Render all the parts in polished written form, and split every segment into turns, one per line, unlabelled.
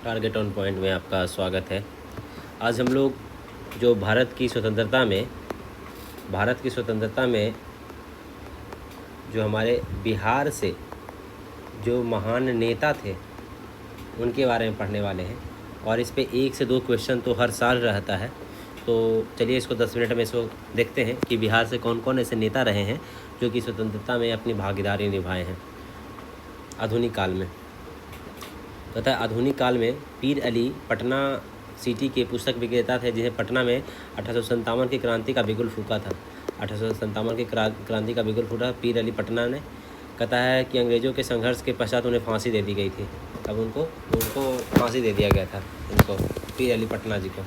Target on point में आपका स्वागत है। आज हम लोग जो भारत की स्वतंत्रता में जो हमारे बिहार से जो महान नेता थे उनके बारे में पढ़ने वाले हैं और इस पे 1 से 2 क्वेश्चन तो हर साल रहता है। तो चलिए इसको 10 मिनट में इसको देखते हैं कि बिहार से कौन कौन ऐसे नेता रहे हैं जो कि स्वतंत्रता में अपनी भागीदारी निभाए हैं आधुनिक काल में। तथा आधुनिक काल में पीर अली पटना सिटी के पुस्तक विक्रेता थे, जिन्हें पटना में 1857 की क्रांति का बिगुल फूका था। 1857 की क्रांति का बिगुल फूटा पीर अली पटना ने। कहता है कि अंग्रेज़ों के संघर्ष के पश्चात उन्हें फांसी दे दी गई थी। अब उनको फांसी दे दिया गया था, इनको पीर अली पटना जी को।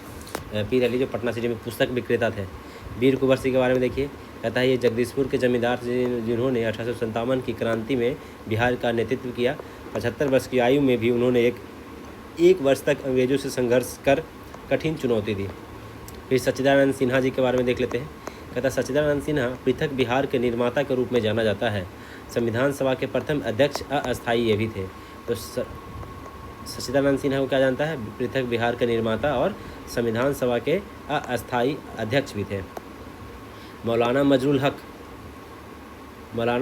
पीर अली जो पटना सिटी में पुस्तक विक्रेता थे। वीर कुंवर सिंह के बारे में देखिए, कहता है ये जगदीशपुर के जमींदार जिन्होंने 1857 की क्रांति में बिहार का नेतृत्व किया। 75 वर्ष की आयु में भी उन्होंने एक वर्ष तक अंग्रेज़ों से संघर्ष कर कठिन चुनौती दी। फिर सच्चिदानंद सिन्हा जी के बारे में देख लेते हैं। कहता सच्चिदानंद सिन्हा पृथक बिहार के निर्माता के रूप में जाना जाता है। संविधान सभा के प्रथम अध्यक्ष अस्थायी ये भी थे। तो सच्चिदानंद सिन्हा को क्या जानता है? पृथक बिहार के निर्माता और संविधान सभा के अस्थायी अध्यक्ष भी थे। मौलाना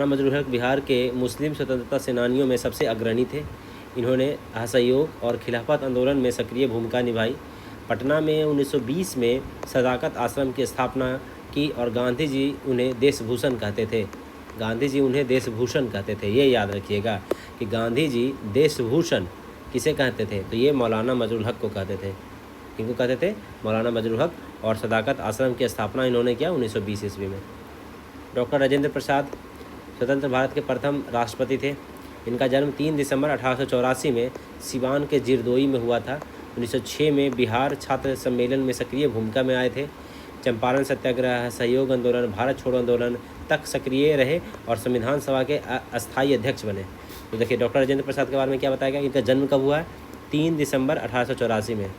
मजरुल हक बिहार के मुस्लिम स्वतंत्रता सेनानियों में सबसे अग्रणी थे। इन्होंने असहयोग और खिलाफत आंदोलन में सक्रिय भूमिका निभाई। पटना में 1920 में सदाकत आश्रम की स्थापना की और गांधी जी उन्हें देशभूषण कहते थे। ये याद रखिएगा कि गांधी जी देशभूषण किसे कहते थे? तो ये मौलाना मजरुल हक को कहते थे। किनको कहते थे? मौलाना मजरुल हक। और सदाकत आश्रम की स्थापना इन्होंने किया 1920 ईस्वी में। डॉक्टर राजेंद्र प्रसाद स्वतंत्र भारत के प्रथम राष्ट्रपति थे। इनका जन्म 3 दिसंबर 1884 में सिवान के जिरदोई में हुआ था। 1906 में बिहार छात्र सम्मेलन में सक्रिय भूमिका में आए थे। चंपारण सत्याग्रह, सहयोग आंदोलन, भारत छोड़ो आंदोलन तक सक्रिय रहे और संविधान सभा के अस्थायी अध्यक्ष बने। तो देखिए डॉक्टर राजेंद्र प्रसाद के बारे में क्या बताया गया? इनका जन्म कब हुआ है? 3 दिसंबर 1884 में।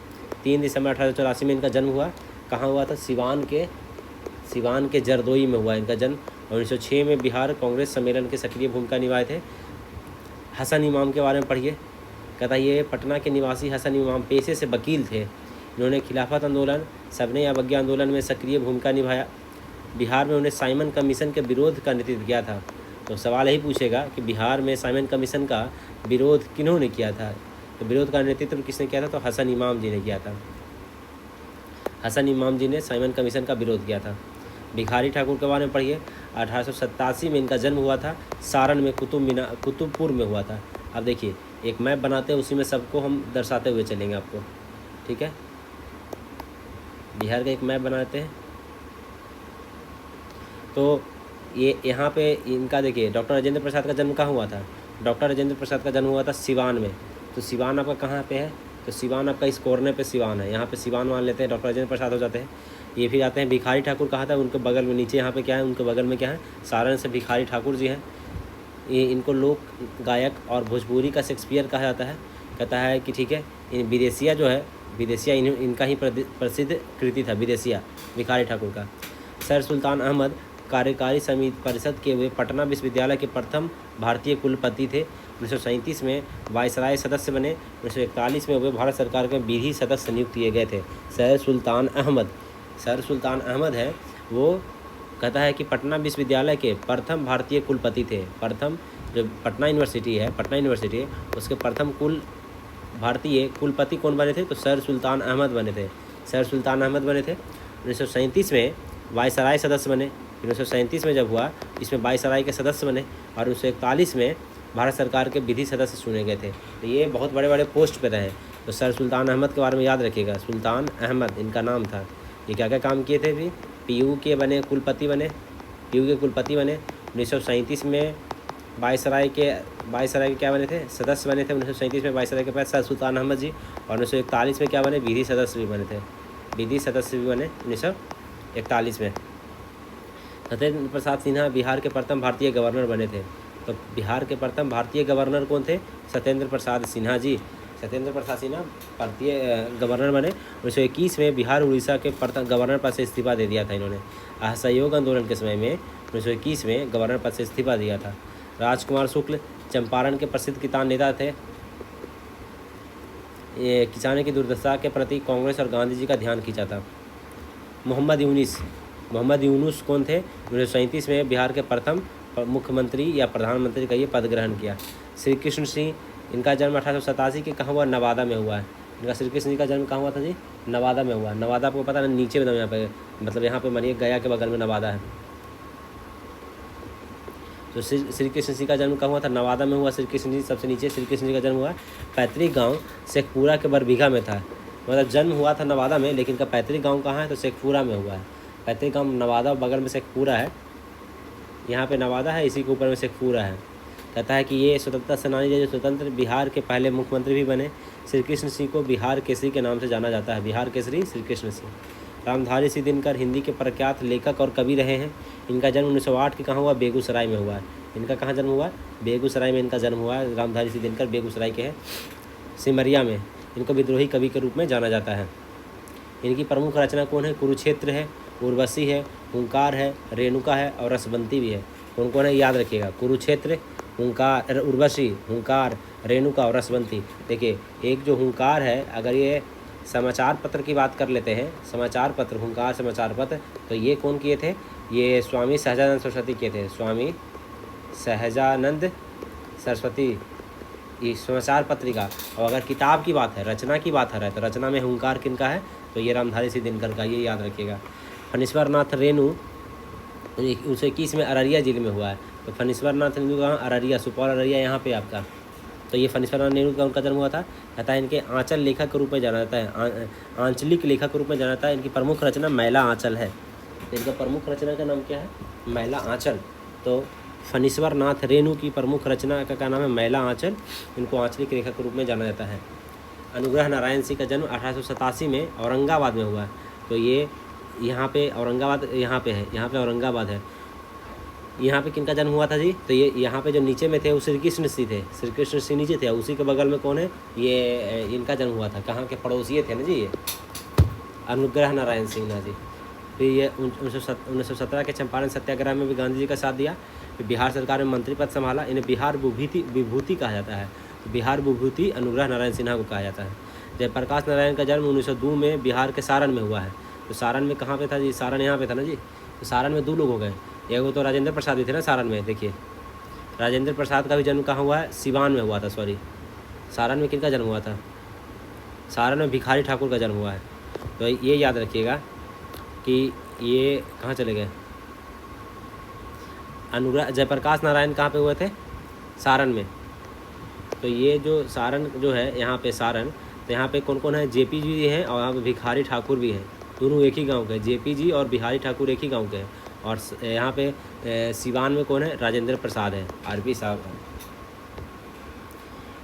3 दिसंबर 1884 में इनका जन्म हुआ। कहाँ हुआ था? सिवान के जरदोई में हुआ इनका जन्म। 1906 में बिहार कांग्रेस सम्मेलन के सक्रिय भूमिका निभाए थे। हसन इमाम के बारे में पढ़िए। कहता है ये पटना के निवासी हसन इमाम पेशे से वकील थे। इन्होंने खिलाफत आंदोलन, सविनय अवज्ञा आंदोलन में सक्रिय भूमिका निभाया। बिहार में उन्हें साइमन कमीशन के विरोध का नेतृत्व किया था। तो सवाल यही पूछेगा कि बिहार में साइमन कमीशन का विरोध किन्होंने किया था? तो विरोध का नेतृत्व किसने किया था? तो हसन इमाम जी ने किया था। हसन इमाम जी ने साइमन कमीशन का विरोध किया था। भिखारी ठाकुर के बारे में पढ़िए। 1887 में इनका जन्म हुआ था। सारण में कुतुबपुर में हुआ था। अब देखिए एक मैप बनाते हैं, उसी में सबको हम दर्शाते हुए चलेंगे आपको, ठीक है? बिहार का एक मैप बनाते हैं। तो ये यहाँ पे इनका देखिए डॉक्टर राजेंद्र प्रसाद का जन्म कहाँ हुआ था? डॉक्टर राजेंद्र प्रसाद का जन्म हुआ था सिवान में। तो सिवान आपका कहाँ पे है? तो सिवान आपका इस कॉर्नर पे सिवान है। यहाँ पे सिवान मान लेते हैं, डॉक्टर राजेंद्र प्रसाद हो जाते हैं। ये फिर आते हैं भिखारी ठाकुर कहाँ था? उनके बगल में नीचे यहाँ पे क्या है? उनके बगल में क्या है? सारण से भिखारी ठाकुर जी हैं। ये इनको लोक गायक और भोजपुरी का शेक्सपियर कहा जाता है। कहता है कि ठीक है, इन विदेशिया जो है, विदेशिया इनका ही प्रसिद्ध कृति था, विदेशिया भिखारी ठाकुर का। सर सुल्तान अहमद कार्यकारी समिति परिषद के हुए पटना विश्वविद्यालय के प्रथम भारतीय कुलपति थे। 1937 में वायसराय सदस्य बने। 1941 में वे भारत सरकार के विधि सदस्य नियुक्त किए गए थे। सर सुल्तान अहमद है वो। कहता है कि पटना विश्वविद्यालय के प्रथम भारतीय कुलपति थे। प्रथम जो पटना यूनिवर्सिटी है, उसके प्रथम भारतीय कुलपति कौन बने थे? तो सर सुल्तान अहमद बने थे। 1937 में वायसराय सदस्य बने। 1937 में जब हुआ, इसमें वायसराय के सदस्य बने और 1941 में भारत सरकार के विधि सदस्य चुने गए थे। तो ये बहुत बड़े बड़े पोस्ट पे रहे। तो सर सुल्तान अहमद के बारे में याद रखिएगा। सुल्तान अहमद इनका नाम था। ये क्या क्या काम किए थे? भी पीयू के कुलपति बने। 1937 में वायसराय के क्या बने थे? सदस्य बने थे। 1937 में वायसराय के पास सर सुल्तान अहमद जी। और 1941 में क्या बने? विधि सदस्य भी बने थे। 1941 में। सत्येंद्र प्रसाद सिन्हा बिहार के प्रथम भारतीय गवर्नर बने थे। तो बिहार के प्रथम भारतीय गवर्नर कौन थे? सत्येंद्र प्रसाद सिन्हा जी। भारतीय गवर्नर बने। 1921 में बिहार उड़ीसा के प्रथम गवर्नर पद से इस्तीफा दे दिया था इन्होंने। असहयोग आंदोलन के समय में 1921 में गवर्नर पद से इस्तीफा दिया था। राजकुमार शुक्ल चंपारण के प्रसिद्ध किसान नेता थे। किसानों की दुर्दशा के प्रति कांग्रेस और गांधी जी का ध्यान खींचा था। मोहम्मद यूनुस कौन थे? 1937 में बिहार के प्रथम मुख्यमंत्री या प्रधानमंत्री का ये पद ग्रहण किया। श्री कृष्ण सिंह, इनका जन्म 1887 के कहाँ हुआ? नवादा में हुआ है। इनका श्री कृष्ण जी का जन्म कहाँ हुआ था जी? नवादा में हुआ। नवादा आपको पता है, नीचे में यहाँ पे, मतलब यहाँ पे मानिए गया के बगल में नवादा है। तो श्री कृष्ण जी का जन्म कहाँ हुआ था? नवादा में हुआ। श्री कृष्ण जी सबसे नीचे श्री कृष्ण जी का जन्म हुआ। पैतृक गांव शेखपुरा के बरबीघा में था। मतलब जन्म हुआ था नवादा में, लेकिन का पैतृक गांव कहाँ है? तो शेखपुरा में हुआ है। पैतृक गांव नवादा, बगल में शेखपुरा है। यहाँ पे नवादा है, इसी के ऊपर में शेखपुरा है। कहता है कि ये स्वतंत्रता सेनानी जो स्वतंत्र बिहार के पहले मुख्यमंत्री भी बने। श्री कृष्ण सिंह को बिहार केसरी के नाम से जाना जाता है। बिहार केसरी श्री कृष्ण सिंह। रामधारी सिंह दिनकर हिंदी के प्रख्यात लेखक और कवि रहे हैं। इनका जन्म 1908 के कहाँ हुआ? बेगूसराय में हुआ है। इनका कहाँ जन्म हुआ? बेगूसराय में इनका जन्म हुआ है। रामधारी सिंह दिनकर बेगूसराय के हैं। सिमरिया में इनको विद्रोही कवि के रूप में जाना जाता है। इनकी प्रमुख रचना कौन है? कुरुक्षेत्र है, उर्वशी है, हुंकार है, रेणुका है और रसवंती भी है। कौन कौन है याद रखिएगा? कुरुक्षेत्र, हुंकार, उर्वशी, हुंकार, रेणुका और रसवंती। देखिए, एक जो हुंकार है, अगर ये समाचार पत्र की बात कर लेते हैं, समाचार पत्र, हुंकार समाचार पत्र, तो ये कौन किए थे? ये स्वामी सहजानंद सरस्वती किए थे। स्वामी सहजानंद सरस्वती, ये समाचार पत्रिका। और अगर किताब की बात है, रचना की बात है, तो रचना में हुंकार किनका है? तो ये रामधारी सिंह दिनकर का, ये याद रखिएगा। फणीश्वर नाथ रेणु 1921 में अररिया जिले में हुआ है। तो फणीश्वर नाथ रेणु कहाँ? अररिया, सुपौल अररिया यहाँ पे आपका। तो ये फणीश्वर नाथ रेणु का उनका जन्म हुआ था। कहता है इनके आंचल लेखक के रूप में जाना जाता है, आंचलिक लेखक के रूप में जाना जाता है। इनकी प्रमुख रचना मैला आंचल है। इनका प्रमुख रचना का नाम क्या है? मैला आंचल। तो फणीश्वर नाथ रेणु की प्रमुख रचना का क्या नाम है? मैला आंचल। इनको आंचलिक लेखक के रूप में जाना जाता है। अनुग्रह नारायण सिंह का जन्म 1887 में औरंगाबाद में हुआ है। तो ये यहाँ पे औरंगाबाद, यहाँ पे है, यहाँ पे औरंगाबाद है। यहाँ पे किनका जन्म हुआ था जी? तो ये यहाँ पे जो नीचे में थे वो श्री कृष्ण सिंह थे। श्री कृष्ण सिंह नीचे थे, उसी के बगल में कौन है? ये इनका जन्म हुआ था। कहाँ के? पड़ोसी थे ना जी, ये अनुग्रह नारायण सिंह ना जी। फिर ये 1917 के चंपारण सत्याग्रह में भी गांधी जी का साथ दिया। फिर बिहार सरकार में मंत्री पद संभाला। इन्हें बिहार विभूति कहा जाता है। तो बिहार विभूति अनुग्रह नारायण सिन्हा को कहा जाता है। जयप्रकाश नारायण का जन्म 1902 में बिहार के सारण में हुआ है। तो सारण में कहाँ पे था जी? सारण यहाँ पे था ना जी। तो सारण में 2 लोग हो गए। एक तो राजेंद्र प्रसाद भी थे ना सारण में। देखिए, राजेंद्र प्रसाद का भी जन्म कहाँ हुआ है? सिवान में हुआ था। सॉरी, सारण में किनका जन्म हुआ था? सारण में भिखारी ठाकुर का जन्म हुआ है। तो ये याद रखिएगा कि ये कहाँ चले गए? अनुग्रह जयप्रकाश नारायण कहाँ पे हुए थे? सारण में। तो ये जो सारण जो है यहाँ पे सारण, तो यहाँ पे कौन कौन है? जेपी जी हैं और यहाँ पे भिखारी ठाकुर भी हैं। दोनों एक ही गांव के हैं। जेपी जी और बिहारी ठाकुर एक ही गांव के हैं। और यहाँ पे सिवान में कौन है? राजेंद्र प्रसाद है, आरपी साहब हैं।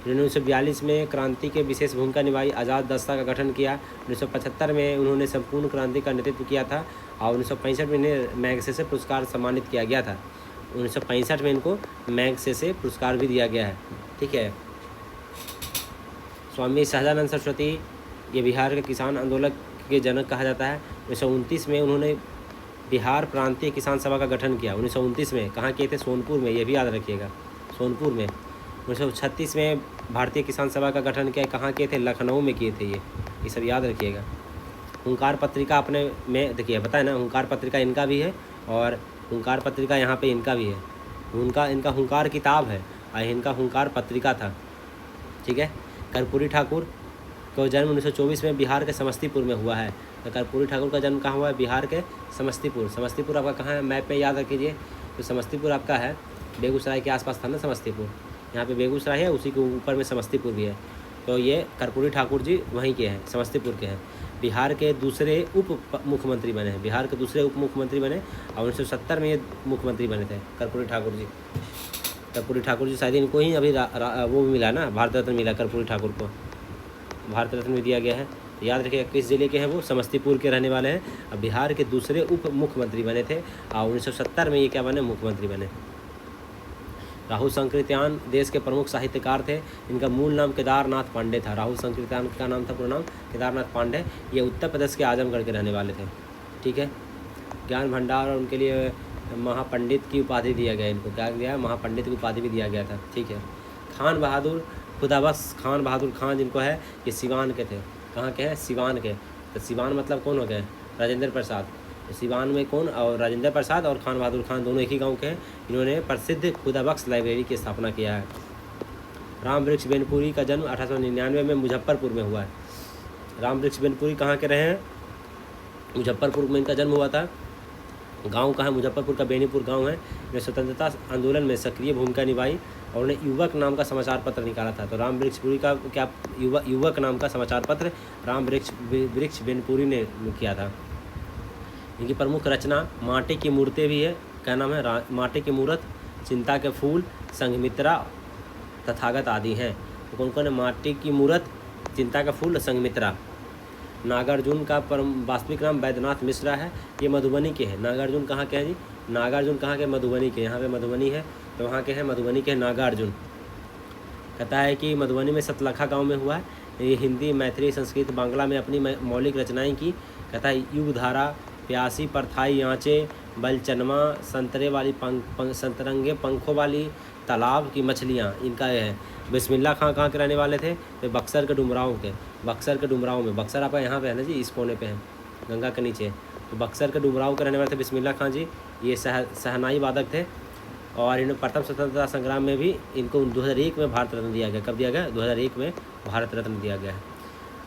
1942 में क्रांति के विशेष भूमिका निभाई, आज़ाद दस्ता का गठन किया। 1975 में उन्होंने संपूर्ण क्रांति का नेतृत्व किया था और 1965 में इन्हें मैगसेसे पुरस्कार सम्मानित किया गया था। 1965 में इनको मैगसेसे पुरस्कार भी दिया गया है। ठीक है। स्वामी सहजानंद सरस्वती, ये बिहार के किसान आंदोलन के जनक कहा जाता है। 1929 में उन्होंने बिहार प्रांतीय किसान सभा का गठन किया। 1929 में कहाँ किए थे? सोनपुर में, ये भी याद रखिएगा, सोनपुर में। 1936 में भारतीय किसान सभा का गठन किया। कहाँ किए थे? लखनऊ में किए थे। ये सब याद रखिएगा। हुंकार पत्रिका अपने में देखिए, बताए ना, हुंकार पत्रिका इनका भी है और हुंकार पत्रिका यहाँ पे इनका भी है। इनका हुंकार किताब है और इनका हुंकार पत्रिका था। ठीक है। कर्पूरी ठाकुर का जन्म 1924 में बिहार के समस्तीपुर में हुआ है। तो कर्पूरी ठाकुर का जन्म कहाँ हुआ है? बिहार के समस्तीपुर। समस्तीपुर आपका कहाँ है? मैप में याद रखिए। तो समस्तीपुर आपका है बेगूसराय के आसपास था ना समस्तीपुर। यहाँ पे बेगूसराय है, उसी के ऊपर में समस्तीपुर भी है। तो ये कर्पूरी ठाकुर जी वहीं के हैं, समस्तीपुर के हैं। बिहार के दूसरे उप मुख्यमंत्री बने हैं। बिहार के दूसरे उप मुख्यमंत्री बने और 1970 में ये मुख्यमंत्री बने थे कर्पूरी ठाकुर जी। कर्पूरी ठाकुर जी शायद इनको ही अभी वो मिला ना, भारत रत्न मिला कर्पूरी ठाकुर को, भारत रत्न भी दिया गया है। याद रखिएगा किस जिले के हैं वो? समस्तीपुर के रहने वाले हैं। अब बिहार के दूसरे उप मुख्यमंत्री बने थे और 1970 में ये क्या बने? मुख्यमंत्री बने। राहुल संकृत्यान देश के प्रमुख साहित्यकार थे। इनका मूल नाम केदारनाथ पांडे था। राहुल संकृत्यान का नाम था, पूरा नाम केदारनाथ पांडे। ये उत्तर प्रदेश के आजमगढ़ के रहने वाले थे। ठीक है। ज्ञान भंडार और उनके लिए महापंडित की उपाधि दिया गया। इनको क्या दिया? महापंडित की उपाधि भी दिया गया था। ठीक है। खान बहादुर खुदाबख्श खान बहादुर खान जिनको है, ये सिवान के थे। कहाँ के हैं? सिवान के। तो सिवान मतलब कौन हो गए? राजेंद्र प्रसाद। तो सिवान में कौन? और राजेंद्र प्रसाद और खान बहादुर खान दोनों एक ही गांव के हैं। इन्होंने प्रसिद्ध खुदाबख्श लाइब्रेरी की स्थापना किया है। राम वृक्ष बेनपुरी का जन्म 1899 में मुजफ्फरपुर में हुआ है। राम वृक्ष बेनपुरी कहाँ के रहे हैं? मुजफ्फरपुर में इनका जन्म हुआ था। गांव कहाँ? मुजफ्फरपुर का बेनीपुर गांव है। इन्होंने स्वतंत्रता आंदोलन में सक्रिय भूमिका निभाई और उन्हें युवक नाम का समाचार पत्र निकाला था। तो राम वृक्षपुरी का क्या युवक नाम का समाचार पत्र राम वृक्ष बेनपुरी ने किया था। इनकी प्रमुख रचना माटी की मूर्तें भी है। क्या नाम है? माटी की मूर्त, चिंता के फूल, संघमित्रा, तथागत आदि हैं। तो कौन कौन है? माटी की मूर्त, चिंता का फूल, संघमित्रा। नागार्जुन का वास्तविक नाम वैद्यनाथ मिश्रा है। ये मधुबनी के हैं। नागार्जुन कहाँ के हैं जी? नागार्जुन कहाँ के? मधुबनी के। यहाँ पे मधुबनी है तो वहाँ के हैं मधुबनी के नागार्जुन। कहता है कि मधुबनी में सतलखा गांव में हुआ है। ये हिंदी, मैथिली, संस्कृत, बांग्ला में अपनी मौलिक रचनाएं की। कहता है युगधारा, प्यासी, परथाई आँचे, बलचनमा, संतरे वाली संतरंगे पंखों वाली, तालाब की मछलियाँ, इनका ये है। बिस्मिल्लाह खां कहाँ के रहने वाले थे? तो बक्सर के डुमराव के। बक्सर के डुमराव में, बक्सर आपका यहाँ पे है ना जी, इस कोने पे है, गंगा के नीचे। तो बक्सर के डुमराव के रहने वाले थे बिस्मिल्लाह खां जी। ये सहनाई वादक थे और इन्हें प्रथम स्वतंत्रता संग्राम में भी इनको 2001 में भारत रत्न दिया गया। कब दिया गया? 2001 में भारत रत्न दिया गया है।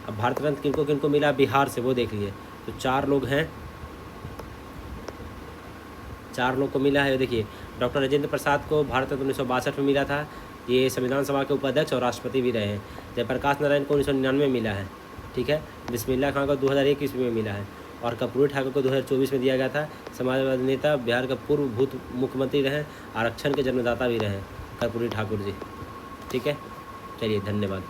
अब भारत रत्न किनको किनको मिला बिहार से, वो देख लीजिए। तो 4 लोग हैं, 4 लोग को मिला है। देखिए, डॉक्टर राजेंद्र प्रसाद को भारत रत्न 1962 में मिला था। ये संविधान सभा के उपाध्यक्ष और राष्ट्रपति भी रहे हैं। जयप्रकाश नारायण को 1999 में मिला है। ठीक है। बिस्मिल्लाह खां को 2001 ईस्वी में मिला है और कर्पूरी ठाकुर को 2024 में दिया गया था। समाजवादी नेता, बिहार का पूर्व भूत मुख्यमंत्री रहे, आरक्षण के जन्मदाता भी रहे कर्पूरी ठाकुर जी। ठीक है, चलिए धन्यवाद।